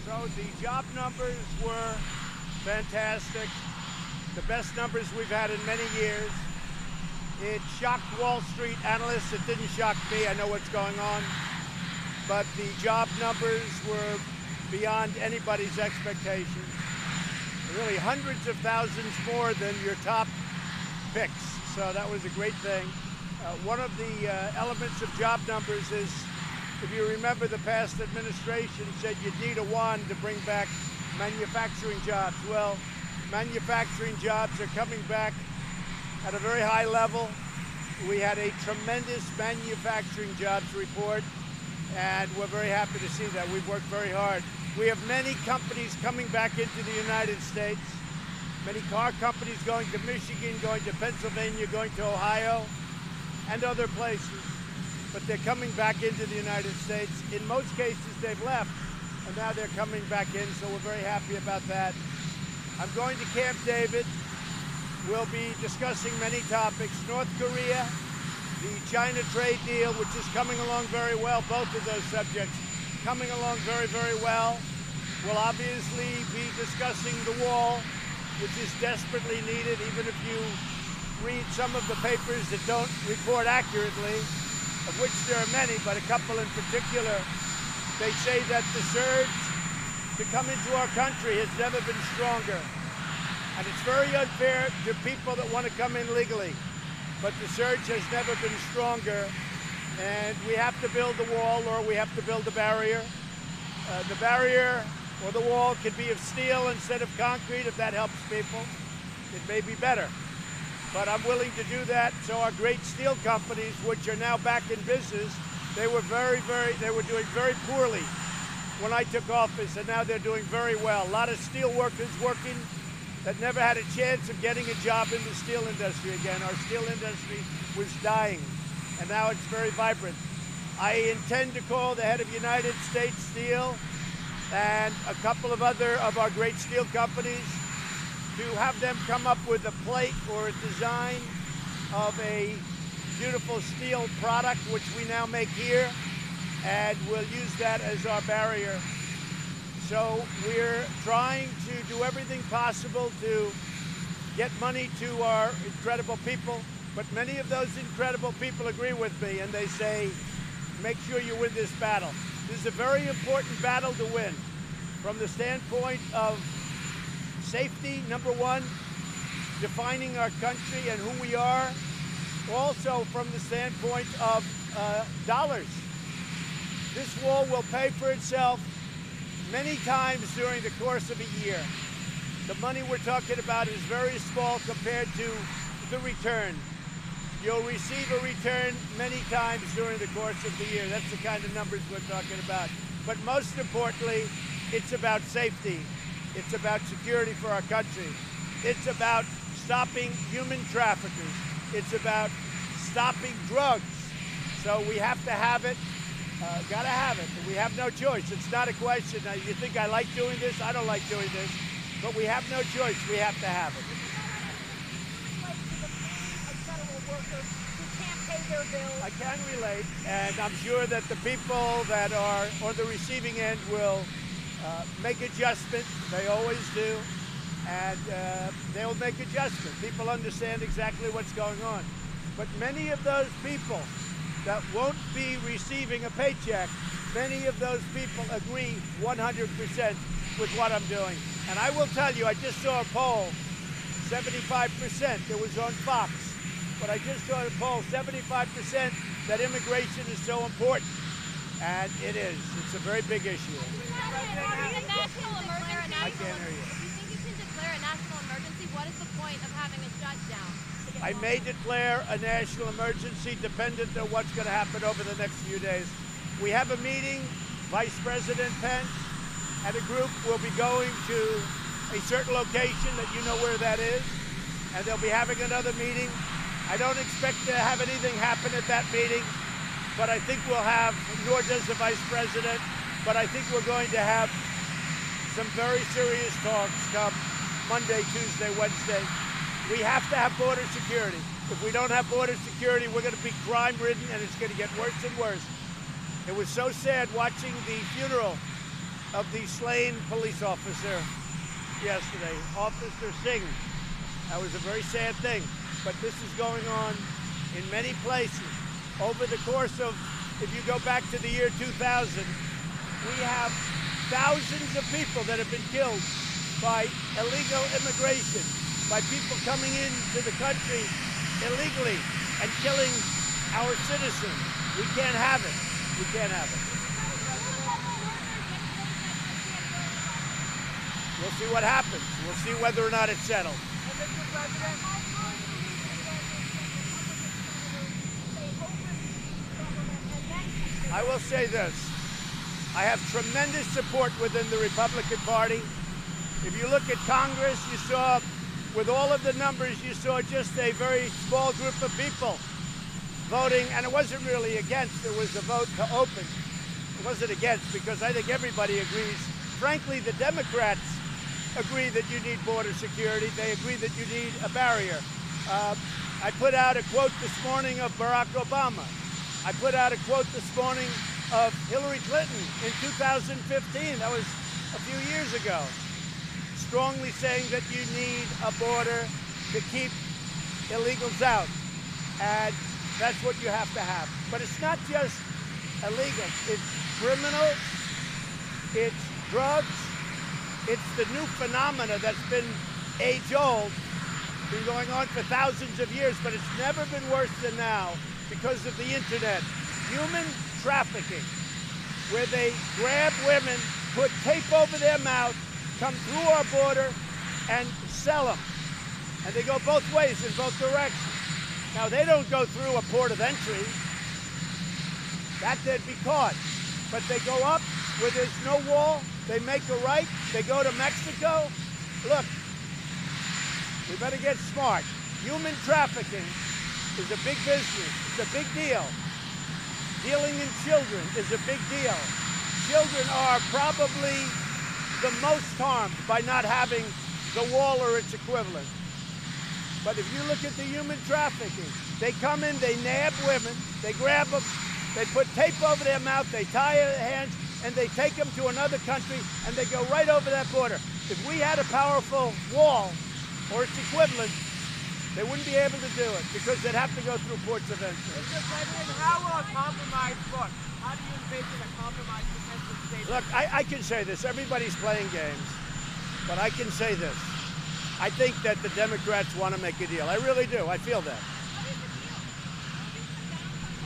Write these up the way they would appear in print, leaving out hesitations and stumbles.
So the job numbers were fantastic, the best numbers we've had in many years. It shocked Wall Street analysts. It didn't shock me. I know what's going on. But the job numbers were beyond anybody's expectations. Really hundreds of thousands more than your top picks. So that was a great thing. One of the elements of job numbers is, if you remember, the past administration said you need a wand to bring back manufacturing jobs. Well, manufacturing jobs are coming back at a very high level. We had a tremendous manufacturing jobs report, and we're very happy to see that. We've worked very hard. We have many companies coming back into the United States, many car companies going to Michigan, going to Pennsylvania, going to Ohio, and other places. But they're coming back into the United States. In most cases, they've left, and now they're coming back in, so we're very happy about that. I'm going to Camp David. We'll be discussing many topics. North Korea, the China trade deal, which is coming along very well, both of those subjects coming along very, very well. We'll obviously be discussing the wall, which is desperately needed, even if you read some of the papers that don't report accurately, of which there are many, but a couple in particular. They say that the surge to come into our country has never been stronger. And it's very unfair to people that want to come in legally. But the surge has never been stronger. And we have to build the wall, or we have to build a barrier. The barrier or the wall could be of steel instead of concrete. If that helps people, it may be better. But I'm willing to do that. So our great steel companies, which are now back in business, they were doing very poorly when I took office, and now they're doing very well. A lot of steel workers working that never had a chance of getting a job in the steel industry again. Our steel industry was dying, and now it's very vibrant. I intend to call the head of United States Steel and a couple of other of our great steel companies to have them come up with a plate or a design of a beautiful steel product, which we now make here, and we'll use that as our barrier. So we're trying to do everything possible to get money to our incredible people, but many of those incredible people agree with me, and they say, make sure you win this battle. This is a very important battle to win from the standpoint of safety, number one, defining our country and who we are, also from the standpoint of dollars. This wall will pay for itself many times during the course of a year. The money we're talking about is very small compared to the return. You'll receive a return many times during the course of the year. That's the kind of numbers we're talking about. But most importantly, it's about safety. It's about security for our country. It's about stopping human traffickers. It's about stopping drugs. So we have to have it. Gotta have it. We have no choice. It's not a question. Now, you think I like doing this? I don't like doing this. But we have no choice. We have to have it. I can relate, and I'm sure that the people that are on the receiving end will make adjustment. They always do, and they'll make adjustment. People understand exactly what's going on. But many of those people that won't be receiving a paycheck, many of those people agree 100% with what I'm doing. And I will tell you, I just saw a poll, 75%, it was on Fox, but I just saw a poll, 75% that immigration is so important. And it is. It's a very big issue. I can't hear you. If you think you can declare a national emergency, what is the point of having a shutdown? I may declare a national emergency dependent on what's going to happen over the next few days. We have a meeting, Vice President Pence and a group will be going to a certain location that you know where that is, and they'll be having another meeting. I don't expect to have anything happen at that meeting, but I think we'll have, nor does the Vice President, but I think we're going to have some very serious talks come Monday, Tuesday, Wednesday. We have to have border security. If we don't have border security, we're going to be crime-ridden, and it's going to get worse and worse. It was so sad watching the funeral of the slain police officer yesterday, Officer Singh. That was a very sad thing, but this is going on in many places. Over the course of, if you go back to the year 2000, we have thousands of people that have been killed by illegal immigration, by people coming into the country illegally and killing our citizens. We can't have it. We can't have it. We'll see what happens. We'll see whether or not it's settled. I will say this. I have tremendous support within the Republican Party. If you look at Congress, you saw, with all of the numbers, you saw just a very small group of people voting, and it wasn't really against, it was a vote to open. It wasn't against, because I think everybody agrees. Frankly, the Democrats agree that you need border security. They agree that you need a barrier. I put out a quote this morning of Barack Obama. I put out a quote this morning of Hillary Clinton in 2015. That was a few years ago. Strongly saying that you need a border to keep illegals out. And that's what you have to have. But it's not just illegal. It's criminals. It's drugs. It's the new phenomena that's been age-old, been going on for thousands of years, but it's never been worse than now because of the internet. Human trafficking, where they grab women, put tape over their mouth, come through our border, and sell them. And they go both ways, in both directions. Now, they don't go through a port of entry. That they'd be caught. But they go up where there's no wall, they make a right, they go to Mexico. Look, we better get smart. Human trafficking is a big business, it's a big deal. Dealing in children is a big deal. Children are probably the most harmed by not having the wall or its equivalent. But if you look at the human trafficking, they come in, they nab women, they grab them, they put tape over their mouth, they tie their hands, and they take them to another country, and they go right over that border. If we had a powerful wall or its equivalent, they wouldn't be able to do it because they'd have to go through ports of entry. Mr. President, how will a compromise look? How do you envision a compromise potential state? Look, I can say this. Everybody's playing games, but I can say this. I think that the Democrats want to make a deal. I really do. I feel that.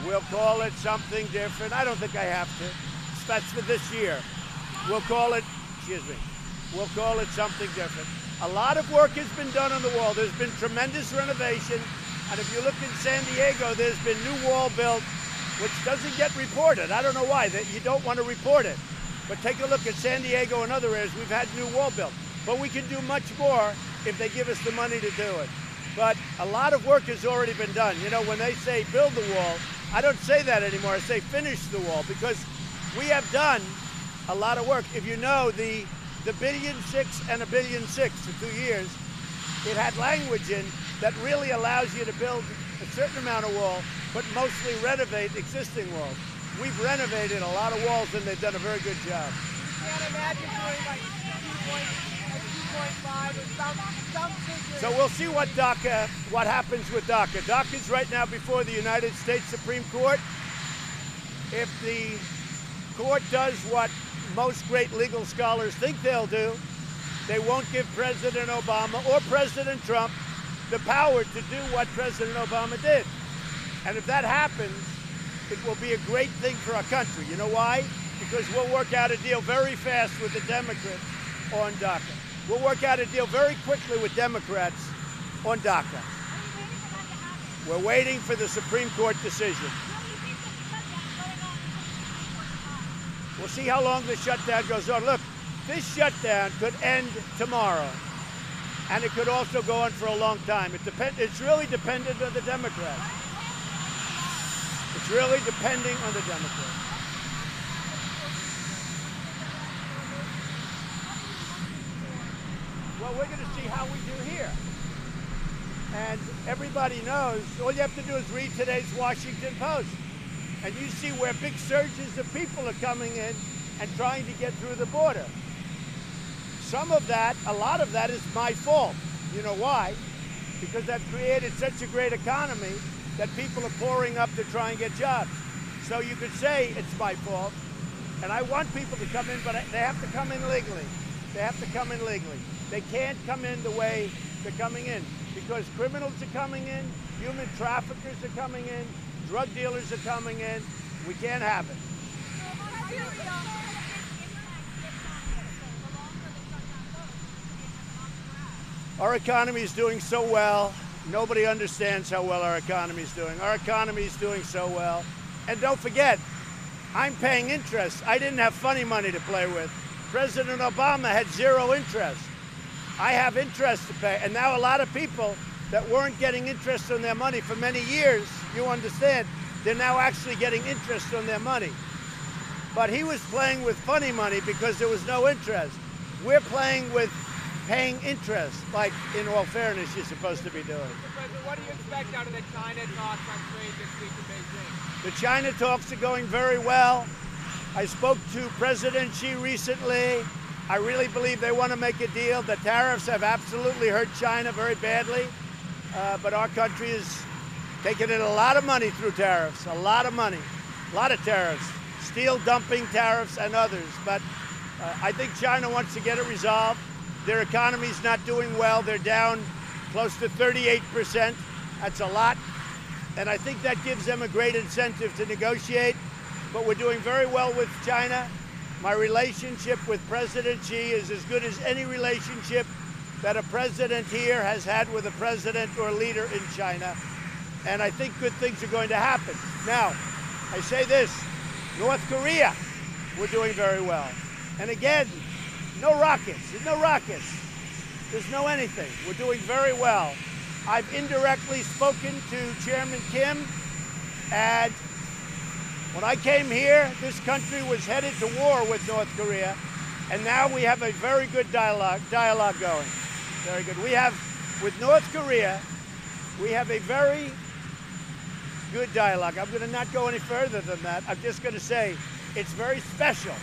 We'll call it something different. I don't think I have to. That's for this year. We'll call it, excuse me, we'll call it something different. A lot of work has been done on the wall. There's been tremendous renovation. And if you look in San Diego, there's been new wall built, which doesn't get reported. I don't know why. You don't want to report it. But take a look at San Diego and other areas. We've had new wall built. But we can do much more if they give us the money to do it. But a lot of work has already been done. You know, when they say build the wall, I don't say that anymore. I say finish the wall, because we have done a lot of work. If you know the $1.6 billion and $1.6 billion for 2 years, it had language in that really allows you to build a certain amount of wall, but mostly renovate existing walls. We've renovated a lot of walls, and they've done a very good job. You can't imagine doing like 2.5 or some figure. So we'll see what happens with DACA. DACA's right now before the United States Supreme Court. If the court does what most great legal scholars think they'll do, they won't give President Obama or President Trump the power to do what President Obama did. And if that happens, it will be a great thing for our country. You know why? Because we'll work out a deal very fast with the Democrats on DACA. We'll work out a deal very quickly with Democrats on DACA. We're waiting for the Supreme Court decision. We'll see how long the shutdown goes on. Look, this shutdown could end tomorrow, and it could also go on for a long time. It's really dependent on the Democrats. It's really depending on the Democrats. Well, we're going to see how we do here. And everybody knows, all you have to do is read today's Washington Post. And you see where big surges of people are coming in, and trying to get through the border. Some of that, a lot of that is my fault. You know why? Because I've created such a great economy that people are pouring up to try and get jobs. So you could say it's my fault, and I want people to come in, but they have to come in legally. They have to come in legally. They can't come in the way they're coming in, because criminals are coming in, human traffickers are coming in, drug dealers are coming in. We can't have it. Our economy is doing so well. Nobody understands how well our economy is doing. Our economy is doing so well. And don't forget, I'm paying interest. I didn't have funny money to play with. President Obama had zero interest. I have interest to pay. And now a lot of people that weren't getting interest on their money for many years, you understand, they're now actually getting interest on their money. But he was playing with funny money because there was no interest. We're playing with paying interest, like in all fairness you're supposed to be doing. Mr. President, what do you expect out of the China talks on trade this week in Beijing? The China talks are going very well. I spoke to President Xi recently. I really believe they want to make a deal. The tariffs have absolutely hurt China very badly, but our country is taking in a lot of money through tariffs, a lot of money, a lot of tariffs, steel dumping tariffs and others. But I think China wants to get it resolved. Their economy's not doing well. They're down close to 38%. That's a lot. And I think that gives them a great incentive to negotiate. But we're doing very well with China. My relationship with President Xi is as good as any relationship that a president here has had with a president or leader in China. And I think good things are going to happen. Now, I say this, North Korea, we're doing very well. And again, no rockets, there's no rockets. There's no anything. We're doing very well. I've indirectly spoken to Chairman Kim, and when I came here, this country was headed to war with North Korea, and now we have a very good dialogue going. Very good. We have, with North Korea, we have a very good dialogue. I'm going to not go any further than that. I'm just going to say it's very special.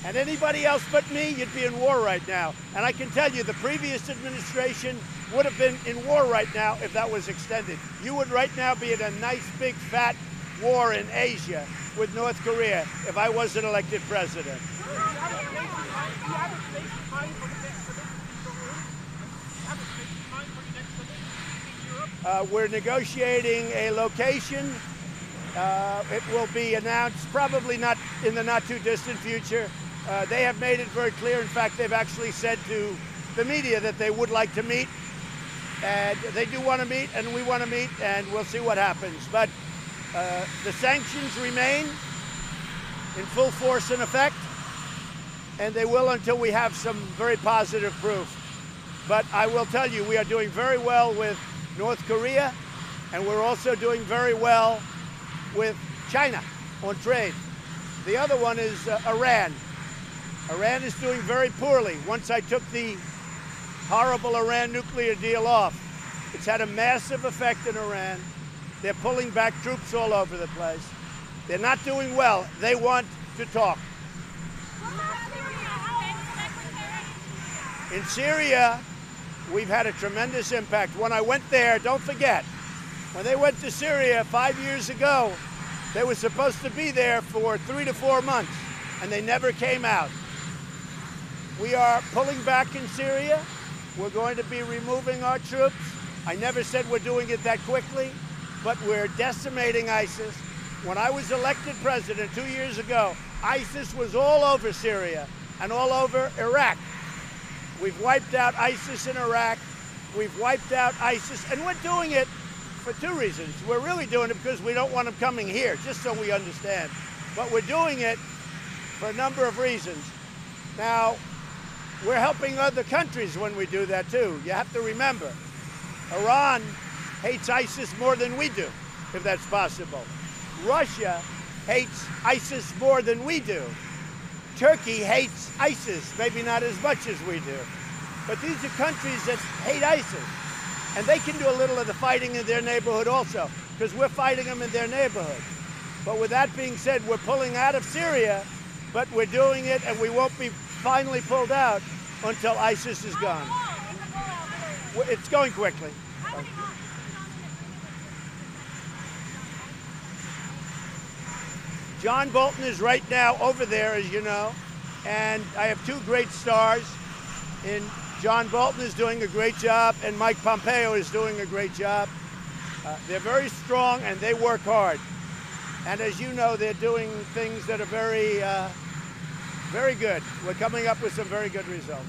And anybody else but me, you'd be in war right now. And I can tell you, the previous administration would have been in war right now if that was extended. You would right now be in a nice, big, fat war in Asia with North Korea if I wasn't elected president. We're negotiating a location. It will be announced probably not in the not too distant future. They have made it very clear. In fact, they've actually said to the media that they would like to meet. And they do want to meet, and we want to meet, and we'll see what happens. But the sanctions remain in full force and effect, and they will until we have some very positive proof. But I will tell you, we are doing very well with North Korea, and we're also doing very well with China on trade. The other one is Iran. Iran is doing very poorly. Once I took the horrible Iran nuclear deal off, it's had a massive effect in Iran. They're pulling back troops all over the place. They're not doing well. They want to talk. In Syria, we've had a tremendous impact. When I went there, don't forget, when they went to Syria 5 years ago, they were supposed to be there for 3 to 4 months, and they never came out. We are pulling back in Syria. We're going to be removing our troops. I never said we're doing it that quickly, but we're decimating ISIS. When I was elected president 2 years ago, ISIS was all over Syria and all over Iraq. We've wiped out ISIS in Iraq. We've wiped out ISIS, and we're doing it for 2 reasons. We're really doing it because we don't want them coming here, just so we understand. But we're doing it for a number of reasons. Now, we're helping other countries when we do that too. You have to remember, Iran hates ISIS more than we do, if that's possible. Russia hates ISIS more than we do. Turkey hates ISIS, maybe not as much as we do. But these are countries that hate ISIS. And they can do a little of the fighting in their neighborhood also, because we're fighting them in their neighborhood. But with that being said, we're pulling out of Syria but we're doing it, and we won't be finally pulled out until ISIS is gone. It's going quickly. John Bolton is right now over there, as you know, and I have two great stars. And John Bolton is doing a great job, and Mike Pompeo is doing a great job. They're very strong, and they work hard. And as you know, they're doing things that are very, very good. We're coming up with some very good results.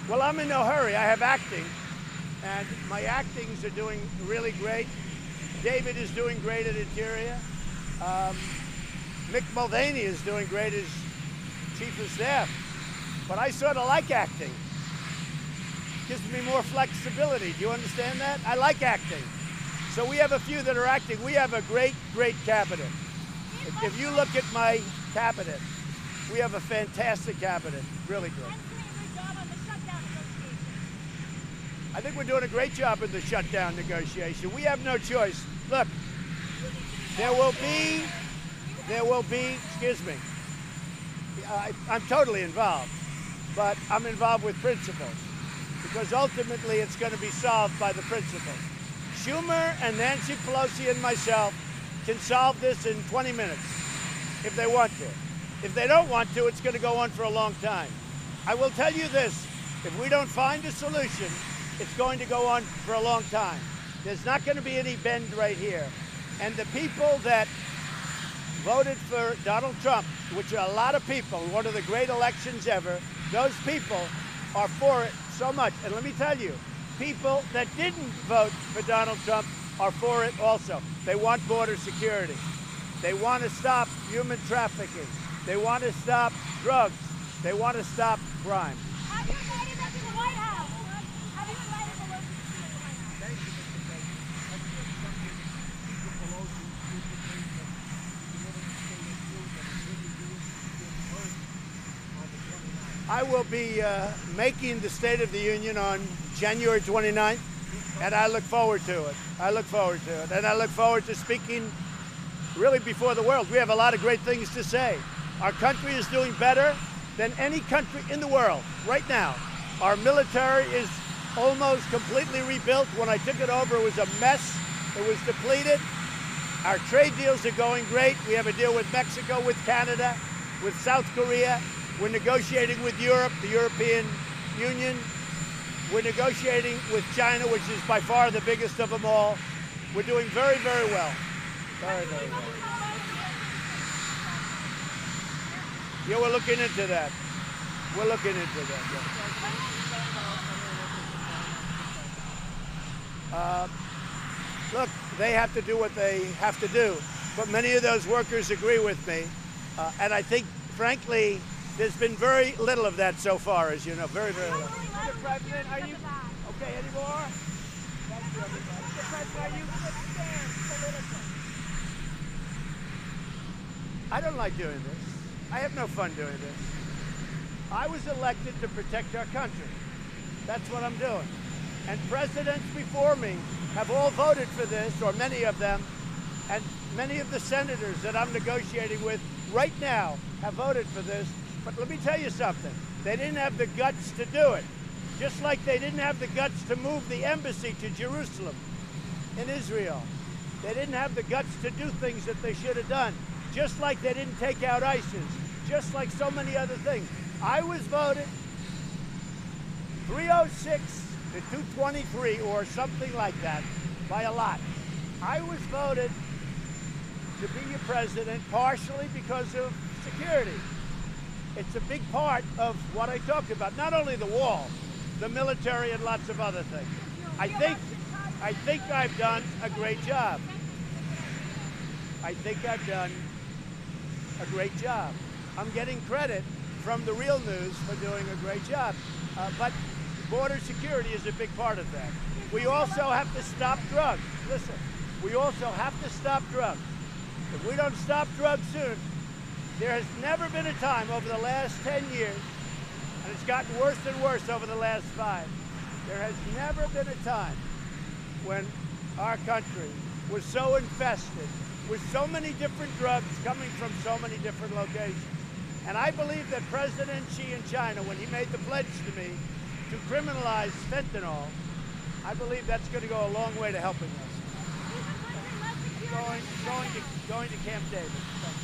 Well, I'm in no hurry. I have acting, and my actings are doing really great. David is doing great at Interior. Mick Mulvaney is doing great as Chief of Staff. But I sort of like acting. Gives me more flexibility. Do you understand that? I like acting. So we have a few that are acting. We have a great, great cabinet. If you look at my cabinet, we have a fantastic cabinet. Really good. I think we're doing a great job in the shutdown negotiation. We have no choice. Look, there will be, excuse me, I'm totally involved, but I'm involved with principles, because ultimately it's going to be solved by the principles. Schumer and Nancy Pelosi and myself can solve this in 20 minutes if they want to. If they don't want to, it's going to go on for a long time. I will tell you this, if we don't find a solution, it's going to go on for a long time. There's not going to be any bend right here. And the people that voted for Donald Trump, which are a lot of people, one of the great elections ever, those people are for it so much. And let me tell you, people that didn't vote for Donald Trump are for it also. They want border security. They want to stop human trafficking. They want to stop drugs. They want to stop crime. Have you invited them to the White House? Have you invited Pelosi to the White House? Thank you, Mr. President. I will be making the State of the Union on January 29th, and I look forward to it. I look forward to it. And I look forward to speaking really before the world. We have a lot of great things to say. Our country is doing better than any country in the world right now. Our military is almost completely rebuilt. When I took it over, it was a mess. It was depleted. Our trade deals are going great. We have a deal with Mexico, with Canada, with South Korea. We're negotiating with Europe, the European Union. We're negotiating with China, which is by far the biggest of them all. We're doing very, very well. Very, very well. Yeah, we're looking into that. We're looking into that, yeah. Look, they have to do what they have to do, but many of those workers agree with me. And I think, frankly, there's been very little of that so far, as you know, very, very little. Mr. President, are you okay anymore? Thank you, everybody. Mr. President, are you politically? I don't like doing this. I have no fun doing this. I was elected to protect our country. That's what I'm doing. And presidents before me have all voted for this, or many of them, and many of the senators that I'm negotiating with right now have voted for this. But let me tell you something. They didn't have the guts to do it. Just like they didn't have the guts to move the embassy to Jerusalem in Israel. They didn't have the guts to do things that they should have done. Just like they didn't take out ISIS. Just like so many other things. I was voted 306 to 223 or something like that by a lot. I was voted to be your president partially because of security. It's a big part of what I talked about. Not only the wall, the military and lots of other things. I think I've done a great job. I think I've done a great job. I'm getting credit from the real news for doing a great job. But border security is a big part of that. We also have to stop drugs. Listen, we also have to stop drugs. If we don't stop drugs soon, there has never been a time over the last 10 years, and it's gotten worse and worse over the last 5, there has never been a time when our country was so infested with so many different drugs coming from so many different locations. And I believe that President Xi in China, when he made the pledge to me to criminalize fentanyl, I believe that's going to go a long way to helping us. Is the country less secure than Going to Camp David.